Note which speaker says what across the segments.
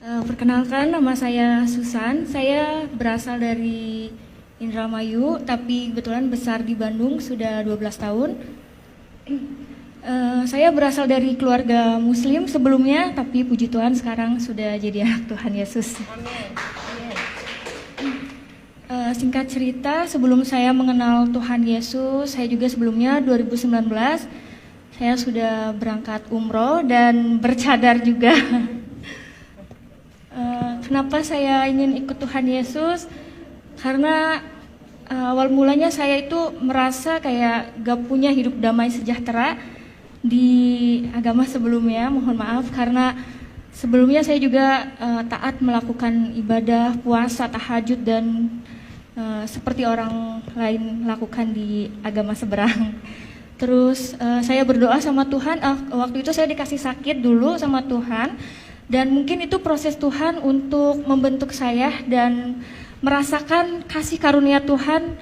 Speaker 1: Perkenalkan, nama saya Susan. Saya berasal dari Indramayu, tapi kebetulan besar di Bandung sudah 12 tahun. Saya berasal dari keluarga Muslim sebelumnya, tapi puji Tuhan sekarang sudah jadi anak Tuhan Yesus. Singkat cerita, sebelum saya mengenal Tuhan Yesus, saya juga sebelumnya 2019 saya sudah berangkat umroh dan bercadar juga. Kenapa saya ingin ikut Tuhan Yesus? Karena awal mulanya saya itu merasa kayak gak punya hidup damai sejahtera di agama sebelumnya. Mohon maaf karena sebelumnya saya juga taat melakukan ibadah, puasa, tahajud dan seperti orang lain lakukan di agama seberang. Terus saya berdoa sama Tuhan, waktu itu saya dikasih sakit dulu sama Tuhan. Dan mungkin itu proses Tuhan untuk membentuk saya dan merasakan kasih karunia Tuhan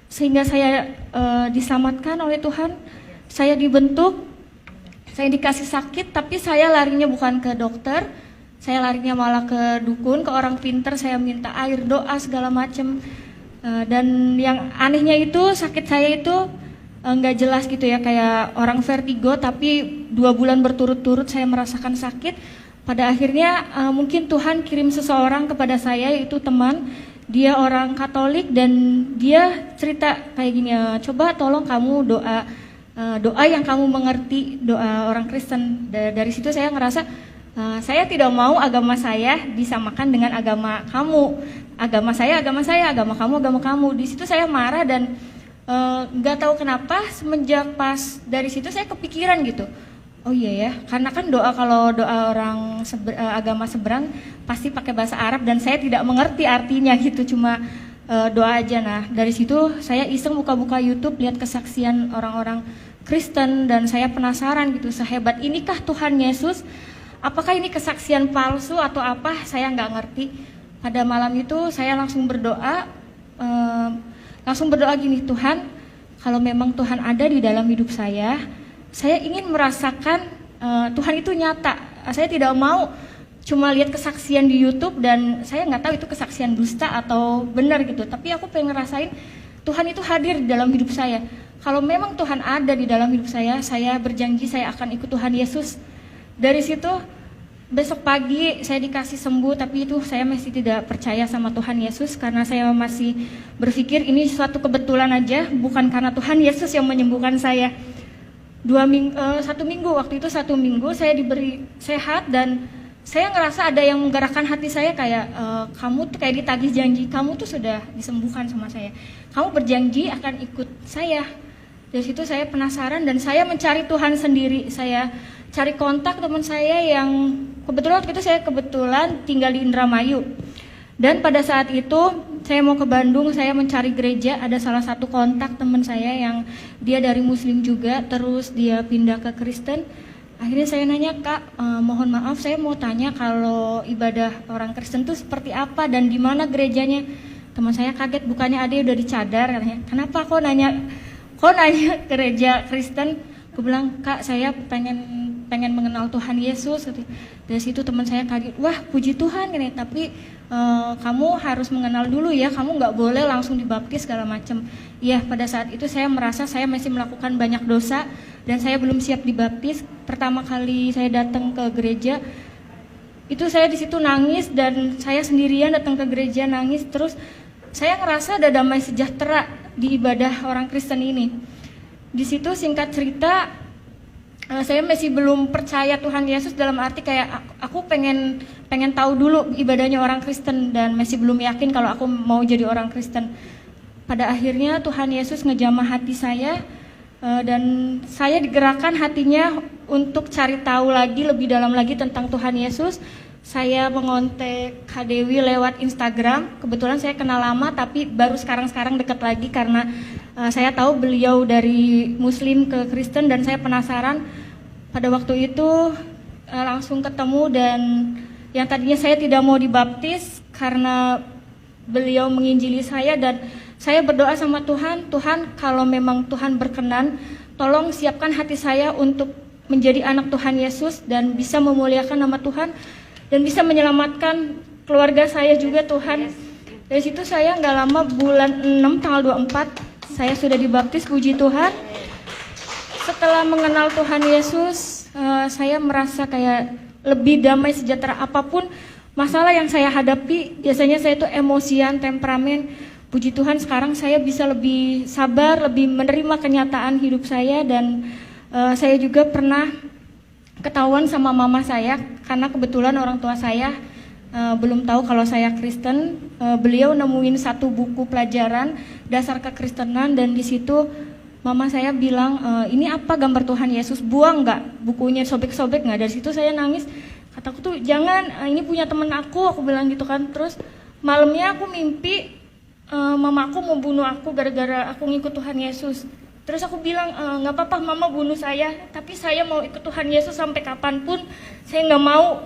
Speaker 1: sehingga saya diselamatkan oleh Tuhan. Saya dibentuk, saya dikasih sakit, tapi saya larinya bukan ke dokter, saya larinya malah ke dukun, ke orang pinter. Saya minta air, doa segala macam. Dan yang anehnya itu sakit saya itu nggak jelas gitu ya, kayak orang vertigo, tapi 2 bulan berturut-turut saya merasakan sakit. Pada akhirnya mungkin Tuhan kirim seseorang kepada saya, yaitu teman. Dia orang Katolik dan dia cerita kayak gini, coba tolong kamu doa yang kamu mengerti, doa orang Kristen. Dari situ saya ngerasa saya tidak mau agama saya disamakan dengan agama kamu. Agama saya, agama kamu. Di situ saya marah dan nggak tahu kenapa semenjak pas dari situ saya kepikiran gitu. Oh iya ya, karena kan kalau doa orang agama seberang pasti pakai bahasa Arab dan saya tidak mengerti artinya gitu, cuma doa aja. Nah dari situ saya iseng buka-buka YouTube, lihat kesaksian orang-orang Kristen dan saya penasaran gitu, sehebat inikah Tuhan Yesus? Apakah ini kesaksian palsu atau apa? Saya nggak ngerti. Pada malam itu saya langsung berdoa gini, Tuhan, kalau memang Tuhan ada di dalam hidup saya ingin merasakan Tuhan itu nyata. Saya tidak mau cuma lihat kesaksian di YouTube dan saya nggak tahu itu kesaksian dusta atau benar gitu. Tapi aku pengen ngerasain Tuhan itu hadir di dalam hidup saya. Kalau memang Tuhan ada di dalam hidup saya berjanji saya akan ikut Tuhan Yesus. Dari situ besok pagi saya dikasih sembuh, tapi itu saya masih tidak percaya sama Tuhan Yesus karena saya masih berpikir ini suatu kebetulan aja, bukan karena Tuhan Yesus yang menyembuhkan saya. 1 minggu, waktu itu 1 minggu saya diberi sehat dan saya ngerasa ada yang menggerakkan hati saya kayak kamu tuh kayak ditagih janji, kamu tuh sudah disembuhkan sama saya, kamu berjanji akan ikut saya. Dari situ saya penasaran dan saya mencari Tuhan sendiri. Saya cari kontak teman saya yang kebetulan waktu itu saya tinggal di Indramayu. Dan pada saat itu saya mau ke Bandung, saya mencari gereja, ada salah satu kontak teman saya yang dia dari Muslim juga, terus dia pindah ke Kristen. Akhirnya saya nanya, Kak, mohon maaf saya mau tanya kalau ibadah orang Kristen itu seperti apa dan di mana gerejanya. Teman saya kaget, bukannya ada udah dicadar, katanya. Kenapa kok nanya gereja Kristen? Aku bilang, Kak, saya pengen mengenal Tuhan Yesus. Dari situ teman saya kaget, wah puji Tuhan ini, tapi kamu harus mengenal dulu ya, kamu nggak boleh langsung dibaptis segala macam. Iya, pada saat itu saya merasa saya masih melakukan banyak dosa dan saya belum siap dibaptis. Pertama kali saya datang ke gereja itu saya di situ nangis dan saya sendirian datang ke gereja nangis. Terus saya ngerasa ada damai sejahtera di ibadah orang Kristen ini. Di situ singkat cerita saya masih belum percaya Tuhan Yesus, dalam arti kayak aku pengen tahu dulu ibadahnya orang Kristen dan masih belum yakin kalau aku mau jadi orang Kristen. Pada akhirnya Tuhan Yesus ngejamah hati saya dan saya digerakkan hatinya untuk cari tahu lagi lebih dalam lagi tentang Tuhan Yesus. Saya mengontak Kak Dewi lewat Instagram. Kebetulan saya kenal lama tapi baru sekarang dekat lagi karena saya tahu beliau dari Muslim ke Kristen dan saya penasaran. Pada waktu itu langsung ketemu dan yang tadinya saya tidak mau dibaptis karena beliau menginjili saya dan saya berdoa sama Tuhan, Tuhan kalau memang Tuhan berkenan, tolong siapkan hati saya untuk menjadi anak Tuhan Yesus dan bisa memuliakan nama Tuhan. dan bisa menyelamatkan keluarga saya juga Tuhan. Dari situ saya nggak lama, bulan 6 tanggal 24 saya sudah dibaptis, puji Tuhan. Setelah mengenal Tuhan Yesus, saya merasa kayak lebih damai, sejahtera. Apapun masalah yang saya hadapi, biasanya saya itu emosian, temperamen. Puji Tuhan sekarang saya bisa lebih sabar, lebih menerima kenyataan hidup saya. Dan saya juga pernah ketahuan sama mama saya, karena kebetulan orang tua saya belum tahu kalau saya Kristen. Beliau nemuin satu buku pelajaran dasar kekristenan, dan di situ mama saya bilang, ini apa, gambar Tuhan Yesus, buang nggak bukunya, sobek-sobek nggak. Dari situ saya nangis, kataku tuh jangan, ini punya temen aku bilang gitu kan. Terus malamnya aku mimpi mama aku mau bunuh aku gara-gara aku ngikut Tuhan Yesus. Terus aku bilang, nggak apa-apa mama bunuh saya, tapi saya mau ikut Tuhan Yesus sampai kapanpun. Saya nggak mau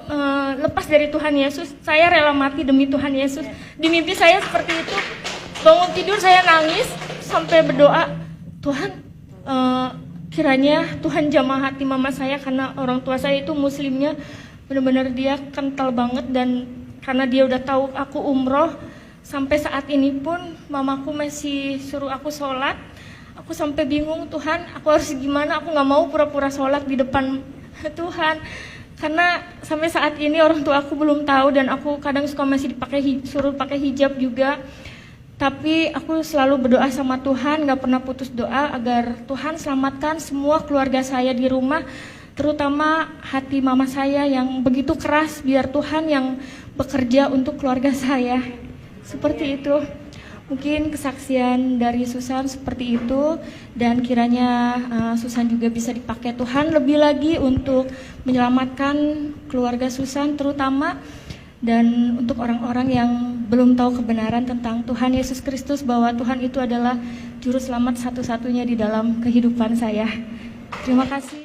Speaker 1: lepas dari Tuhan Yesus, saya rela mati demi Tuhan Yesus. Di mimpi saya seperti itu. Bangun tidur saya nangis sampai berdoa, Tuhan, kiranya Tuhan jamah hati mama saya, karena orang tua saya itu muslimnya, benar-benar dia kental banget. Dan karena dia udah tahu aku umroh, sampai saat ini pun mamaku masih suruh aku sholat. Aku sampai bingung, Tuhan aku harus gimana, aku gak mau pura-pura sholat di depan Tuhan. Karena sampai saat ini orang tua aku belum tahu, dan aku kadang suka masih suruh pakai hijab juga. Tapi aku selalu berdoa sama Tuhan, gak pernah putus doa agar Tuhan selamatkan semua keluarga saya di rumah, terutama hati mama saya yang begitu keras, biar Tuhan yang bekerja untuk keluarga saya. Seperti itu. Mungkin kesaksian dari Susan seperti itu, dan kiranya Susan juga bisa dipakai Tuhan lebih lagi untuk menyelamatkan keluarga Susan terutama, dan untuk orang-orang yang belum tahu kebenaran tentang Tuhan Yesus Kristus, bahwa Tuhan itu adalah juru selamat satu-satunya di dalam kehidupan saya. Terima kasih.